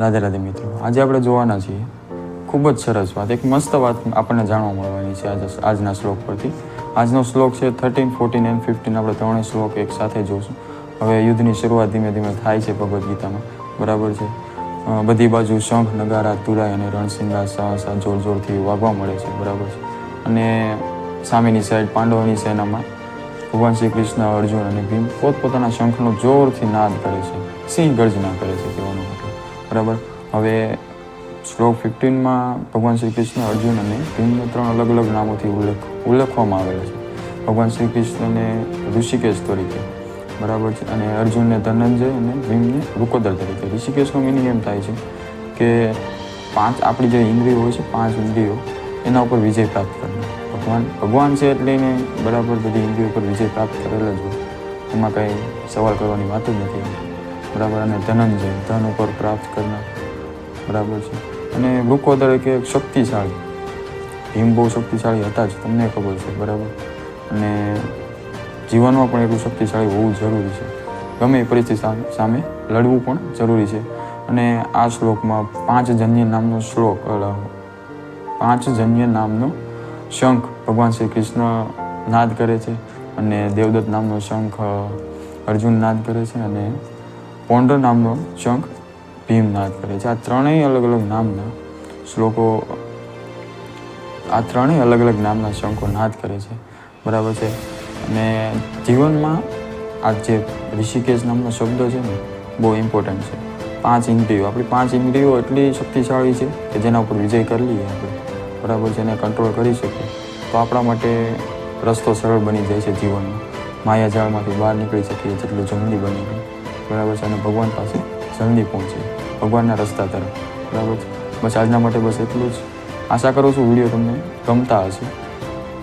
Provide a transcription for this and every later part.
રાધે રાધે મિત્રો, આજે આપણે જોવાના છીએ ખૂબ જ સરસ વાત, એક મસ્ત વાત આપણને જાણવા મળવાની છે આજના શ્લોક પરથી. આજનો શ્લોક છે 13, 14 અને 15. આપણે ત્રણેય શ્લોક એક સાથે જોશું. હવે યુદ્ધની શરૂઆત ધીમે ધીમે થાય છે ભગવદ્ ગીતામાં, બરાબર છે. બધી બાજુ શંખ, નગારા, તુરાઈ અને રણસિંગા સહસા જોર જોરથી વાગવા મળે છે, બરાબર છે. અને સામેની સાઈડ પાંડવોની સેનામાં ભગવાન શ્રી કૃષ્ણ, અર્જુન અને ભીમ પોતપોતાના શંખનો જોરથી નાદ કરે છે, સિંહ ગર્જના કરે છે કહેવાનું મતલબ, બરાબર. હવે શ્લોક 15માં ભગવાન શ્રી કૃષ્ણ, અર્જુન અને ભીમને 3 અલગ અલગ નામોથી ઉલ્લેખવામાં આવેલા છે. ભગવાન શ્રી કૃષ્ણને ઋષિકેશ તરીકે, બરાબર છે, અને અર્જુનને ધનંજય અને ભીમને વૃકોદર તરીકે. ઋષિકેશનો મિનિંગ એમ થાય છે કે 5 આપણી જે ઇન્દ્રિયો હોય છે, 5 ઇન્દ્રિયો, એના ઉપર વિજય પ્રાપ્ત કરનાર ભગવાન છે એટલે એને બરાબર બધી ઇન્દ્રિયો ઉપર વિજય પ્રાપ્ત કરેલો જ હોય, એમાં કાંઈ સવાલ કરવાની વાત જ નથી, બરાબર. અને ધનંજય, ધન ઉપર પ્રાપ્ત કરનાર, બરાબર છે. અને વૃકોદર કે શક્તિશાળી, ભીમ બહુ શક્તિશાળી હતા જ, તમને ખબર છે, બરાબર. અને જીવનમાં પણ એટલું શક્તિશાળી હોવું જરૂરી છે, ગમે એ પરિસ્થિતિ સામે લડવું પણ જરૂરી છે. અને આ શ્લોકમાં 5 જન્ય નામનો શંખ ભગવાન શ્રી કૃષ્ણ નાદ કરે છે, અને દેવદત્ત નામનો શંખ અર્જુન નાદ કરે છે, અને પૌંડ્ર નામનો શંખ ભીમ નાદ કરે છે. આ ત્રણેય અલગ અલગ નામના શંખો નાદ કરે છે, બરાબર છે. અને જીવનમાં આ જે ઋષિકેશ નામનો શબ્દ છે ને, બહુ ઇમ્પોર્ટન્ટ છે. 5 ઇન્દ્રિયો, આપણી 5 ઇન્દ્રિયો એટલી શક્તિશાળી છે કે જેના ઉપર વિજય કરી લઈએ આપણે, બરાબર છે, એને કંટ્રોલ કરી શકીએ તો આપણા માટે રસ્તો સરળ બની જાય છે જીવનમાં. માયાજાળમાંથી બહાર નીકળી શકીએ જેટલું જલ્દી બની જાય, બરાબર છે. અને ભગવાન પાસે જલ્દી પહોંચીએ, ભગવાનના રસ્તા તરફ, બરાબર છે. બસ આજના માટે બસ એટલું જ. આશા કરું છું વિડીયો તમને ગમતા હશે.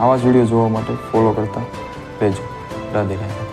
આવા જ વિડીયો જોવા માટે ફોલો કરતા રહેજો. રાધે રાધે.